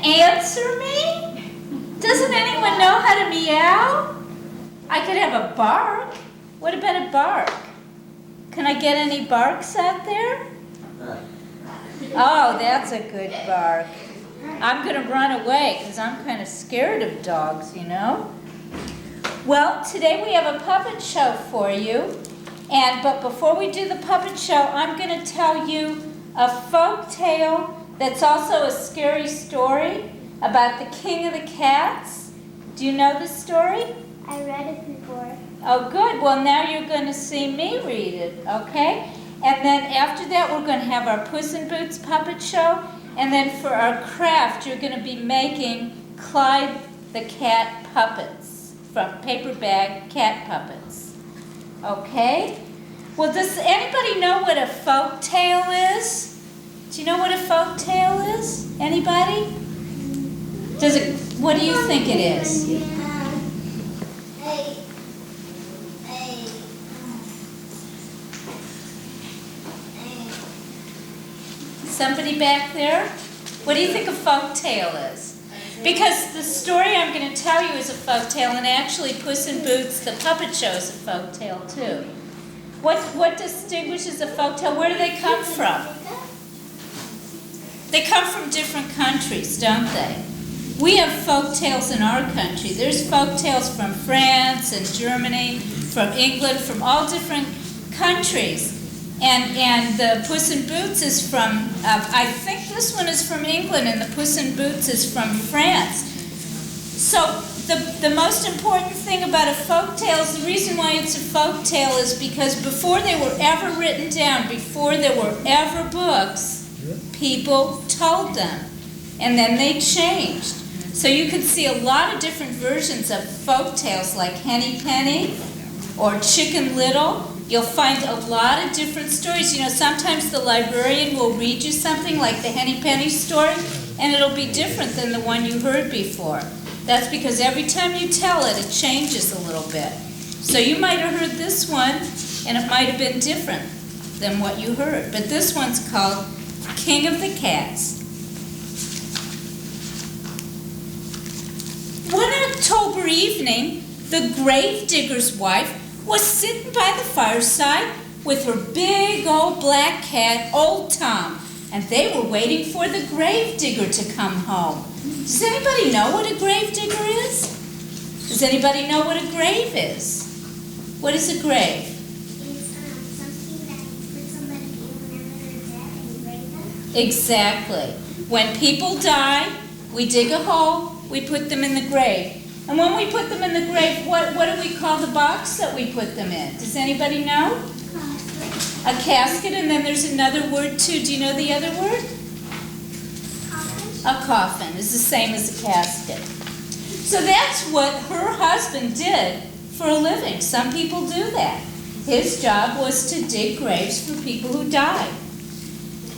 answer me? Doesn't anyone know how to meow? I could have a bark. What about a bark? Can I get any barks out there? Oh, that's a good bark. I'm going to run away because I'm kind of scared of dogs, you know. Well, today we have a puppet show for you. But before we do the puppet show, I'm going to tell you a folk tale that's also a scary story about the King of the Cats. Do you know the story? I read it before. Oh, good. Well, now you're going to see me read it, okay? And then after that, we're going to have our Puss in Boots puppet show. And then for our craft, you're going to be making Clyde the cat puppets from paper bag cat puppets. Okay? Well, does anybody know what a folk tale is? Do you know what a folk tale is? Anybody? What do you think it is? Somebody back there? What do you think a folk tale is? Because the story I'm going to tell you is a folk tale, and actually Puss in Boots, the puppet show, is a folk tale too. What distinguishes a folk tale? Where do they come from? They come from different countries, don't they? We have folk tales in our country. There's folk tales from France and Germany, from England, from all different countries. And the Puss in Boots is from, I think this one is from England, and the Puss in Boots is from France. So the most important thing about a folk tale is the reason why it's a folk tale is because before they were ever written down, before there were ever books, people told them, and then they changed. So you can see a lot of different versions of folk tales like Henny Penny or Chicken Little. You'll find a lot of different stories. You know, sometimes the librarian will read you something like the Henny Penny story, and it'll be different than the one you heard before. That's because every time you tell it, it changes a little bit. So you might have heard this one, and it might have been different than what you heard. But this one's called King of the Cats. One October evening, the grave digger's wife was sitting by the fireside with her big old black cat, Old Tom, and they were waiting for the grave digger to come home. Does anybody know what a grave digger is? Does anybody know what a grave is? What is a grave? It's something that you put somebody in whenever they're dead and you bury them. Exactly. When people die, we dig a hole, we put them in the grave. And when we put them in the grave, what do we call the box that we put them in? Does anybody know? A casket, and then there's another word too. Do you know the other word? A coffin is the same as a casket. So that's what her husband did for a living. Some people do that. His job was to dig graves for people who died.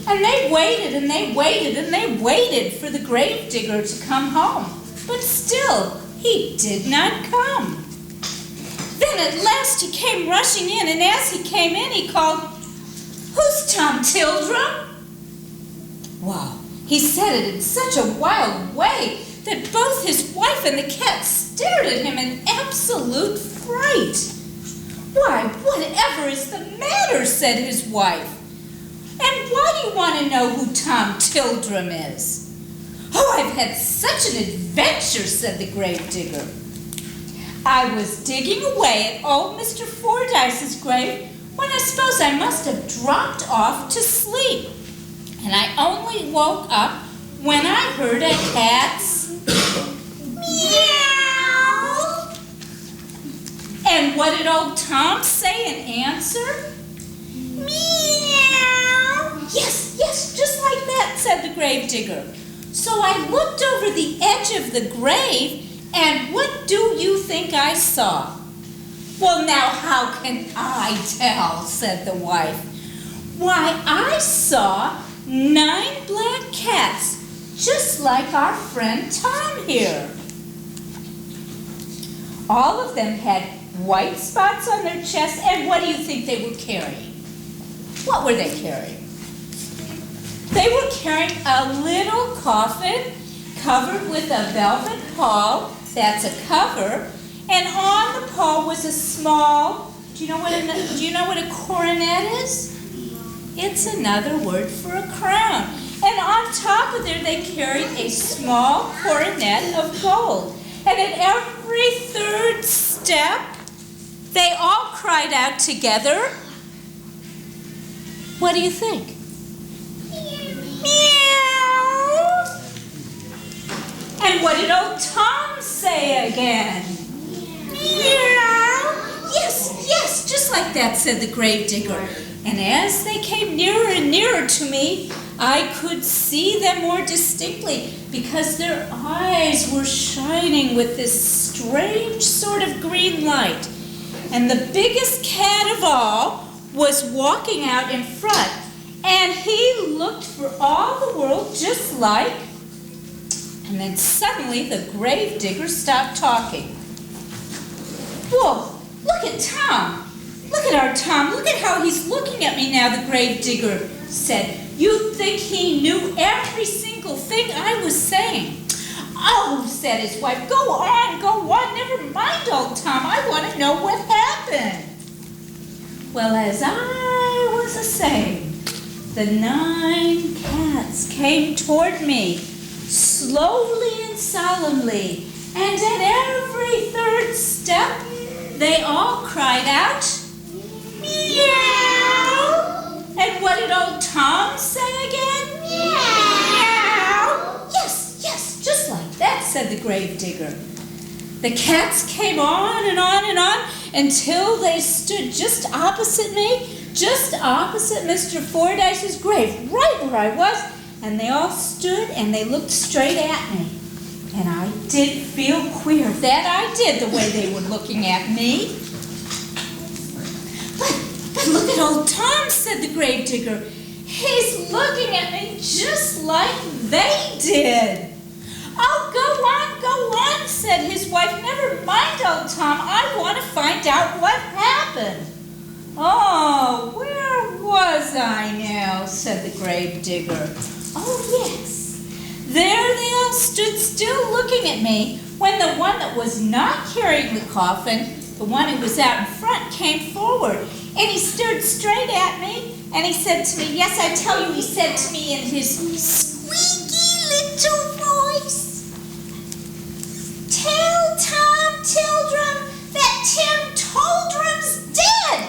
And they waited and they waited and they waited for the grave digger to come home. But still, he did not come. Then at last he came rushing in, and as he came in, he called, "Who's Tom Tildrum?" Wow, he said it in such a wild way that both his wife and the cat stared at him in absolute fright. "Why, whatever is the matter?" said his wife. "And why do you want to know who Tom Tildrum is?" "Oh, I've had such an adventure," said the grave digger. "I was digging away at old Mr. Fordyce's grave when I suppose I must have dropped off to sleep. And I only woke up when I heard a cat's meow." And what did old Tom say in answer? "Meow." Yes, just like that," said the grave digger. "So I looked over the edge of the grave, and what do you think I saw?" "Well, now how can I tell?" said the wife. "Why, I saw 9 black cats, just like our friend Tom here. All of them had white spots on their chests, and what do you think they were carrying? What were they carrying? They were carrying a little coffin covered with a velvet pall. That's a cover. And on the pall was a small, do you know what a coronet is? It's another word for a crown. And on top of there they carried a small coronet of gold. And at every third step, they all cried out together. What do you think? Meow. And what did old Tom say again? Meow. Yes, yes, just like that, said the gravedigger. And as they came nearer and nearer to me, I could see them more distinctly because their eyes were shining with this strange sort of green light. And the biggest cat of all was walking out in front, and he looked for all the world just like, and then suddenly the gravedigger stopped talking. Whoa, look at Tom. Look at our Tom. Look at how he's looking at me now, the gravedigger said. You'd think he knew every single thing I was saying. Oh, said his wife, go on, never mind, old Tom. I want to know what happened. Well, as I was a-saying, the 9 cats came toward me, slowly and solemnly, and at every third step, they all cried out, meow. And what did old Tom say again? Meow. Yes, yes, just like that, said the gravedigger. The cats came on and on and on until they stood just opposite me, just opposite Mr. Fordyce's grave, right where I was, and they all stood and they looked straight at me. And I did feel queer, that I did, the way they were looking at me. But look at old Tom, said the gravedigger. He's looking at me just like they did. Oh, go on, said his wife. Never mind, old Tom. I want to find out what happened. Oh, where was I now, said the gravedigger. Oh, yes. There they all stood still looking at me when the one that was not carrying the coffin, the one who was out in front, came forward. And he stared straight at me, and he said to me, yes, I tell you, he said to me in his squeaky little voice, tell Tom Tildrum that Tim Toldrum's dead.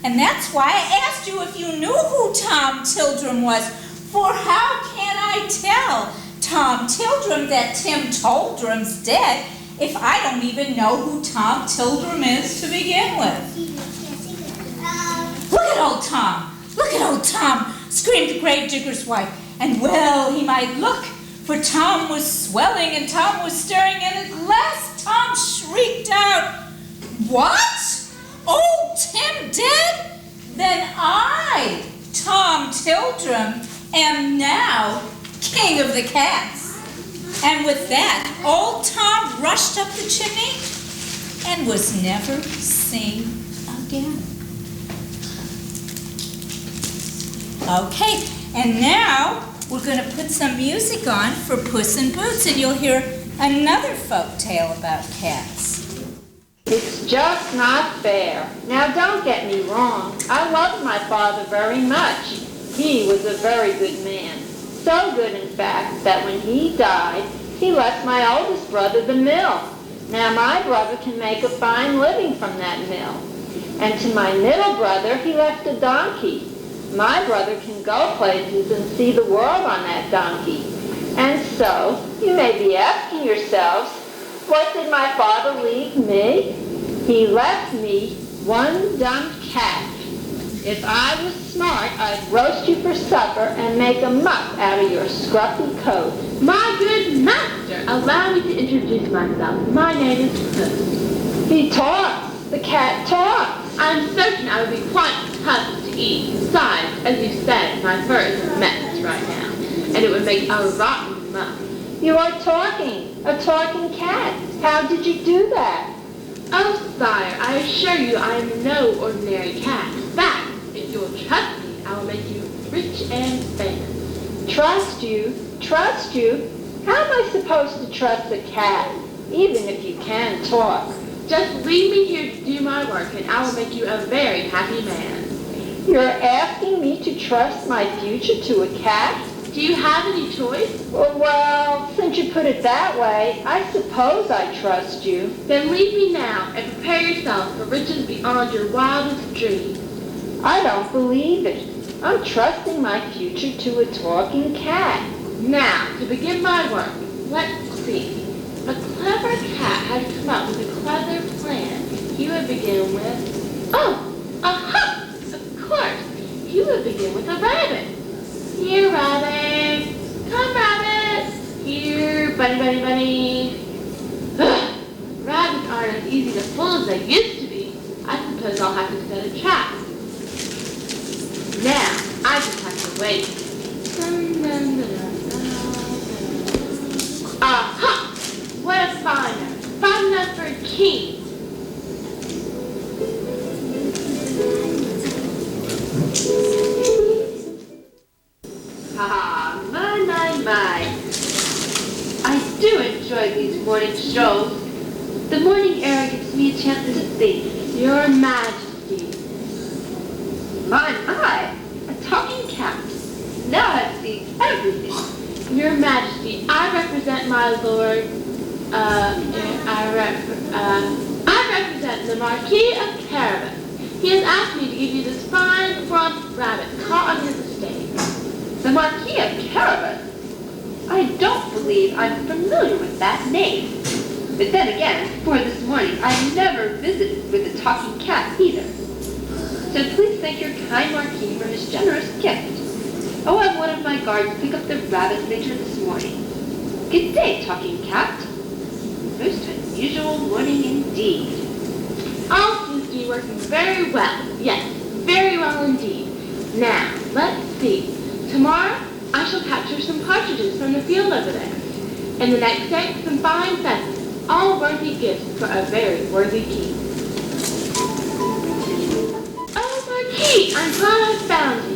And that's why I asked you if you knew who Tom Tildrum was, for how can I tell Tom Tildrum that Tim Toldrum's dead if I don't even know who Tom Tildrum is to begin with? Look at old Tom! Look at old Tom! Screamed the gravedigger's wife. And well he might look, for Tom was swelling and Tom was staring, and at last Tom shrieked out, what? Old Tim dead? Then I, Tom Tildrum, am now king of the cats. And with that, old Tom rushed up the chimney and was never seen again. Okay, and now we're going to put some music on for Puss in Boots, and you'll hear another folk tale about cats. It's just not fair. Now, don't get me wrong. I loved my father very much. He was a very good man. So good, in fact, that when he died, he left my oldest brother the mill. Now, my brother can make a fine living from that mill. And to my middle brother, he left a donkey. My brother can go places and see the world on that donkey. And so, you may be asking yourselves, what did my father leave me? He left me one dumb cat. If I was smart, I'd roast you for supper and make a muff out of your scruffy coat. My good master, allow me to introduce myself. My name is Puss. He talks. The cat talks. I'm certain I would be quite tough to eat. Besides, as you said, my fur is a mess right now, and it would make a rotten muff. You are talking. A talking cat. How did you do that? Oh, sire, I assure you I am no ordinary cat. In fact, if you'll trust me, I will make you rich and famous. Trust you? Trust you? How am I supposed to trust a cat, even if you can talk? Just leave me here to do my work, and I will make you a very happy man. You're asking me to trust my future to a cat? Do you have any choice? Well, since you put it that way, I suppose I trust you. Then leave me now and prepare yourself for riches beyond your wildest dreams. I don't believe it. I'm trusting my future to a talking cat. Now, to begin my work, let's see. A clever cat had come up with a clever plan. He would begin with, aha! Of course, he would begin with a rabbit. Here, rabbit. Come, rabbit. Here, bunny, bunny, bunny. Ugh. Rabbits aren't as easy to fool as they used to be. I suppose I'll have to set a trap. Now, I just have to wait. Aha! What a finder. Fine enough for a king. My. I do enjoy these morning strolls. The morning air gives me a chance to think. Your Majesty. My, a talking cat. Now I see everything. Your Majesty, I represent my lord, I represent the Marquis of Carabas. He has asked me to give you this fine, plump rabbit caught on his estate. The Marquis of Carabas? I don't believe I'm familiar with that name. But then again, before this morning, I've never visited with a talking cat either. So please thank your kind Marquis for his generous gift. I'll have one of my guards pick up the rabbit later this morning. Good day, talking cat. Most unusual morning indeed. All seems to be working very well. Yes, very well indeed. Now, let's see. Tomorrow, I shall capture some partridges from the field over there. And the next day, some fine pheasants, all worthy gifts for a very worthy king. Oh, Marquis, I'm glad I found you.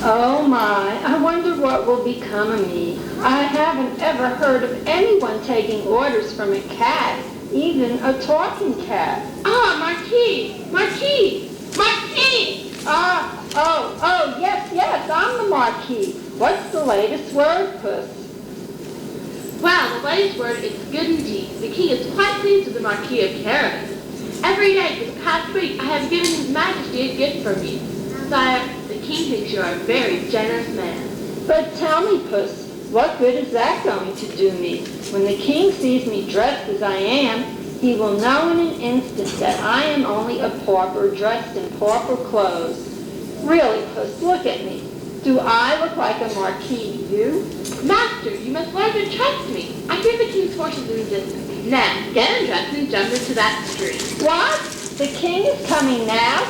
Oh my, I wonder what will become of me. I haven't ever heard of anyone taking orders from a cat, even a talking cat. Ah, Marquis! Marquis! Marquis! Yes, I'm the Marquis. What's the latest word, Puss? Well, the latest word is good indeed. The king is quite pleased with the Marquis of Carabas. Every day for the past week I have given his Majesty a gift from you. Sire, the king thinks you are a very generous man. But tell me, Puss, what good is that going to do me? When the king sees me dressed as I am, he will know in an instant that I am only a pauper dressed in pauper clothes. Really, Puss, look at me. Do I look like a marquis to you? Master, you must learn to trust me. I hear the king's horses in the distance. Now, get undressed and jump into that street. What? The king is coming now?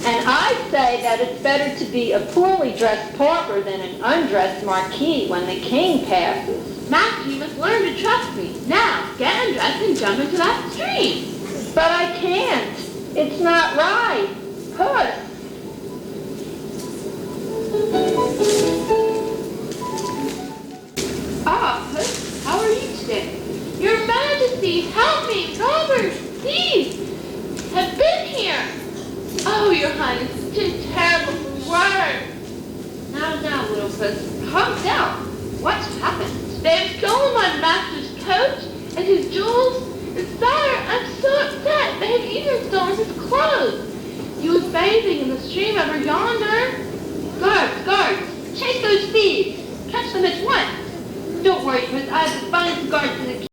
And I say that it's better to be a poorly dressed pauper than an undressed marquis when the king passes. Master, you must learn to trust me. Now, get undressed and jump into that street. But I can't. It's not right. Puss. Ah, Puss, how are you today? Your Majesty, help me! Robbers, thieves have been here! Oh, Your Highness, it's too terrible for words. Now, little Puss, calm down. What's happened? They have stolen my master's coat and his jewels, and sire, I'm so upset. They have even stolen his clothes. He was bathing in the stream over yonder. Guards, chase those thieves. Catch them at once. Don't worry, Puss, I have the finest guards in the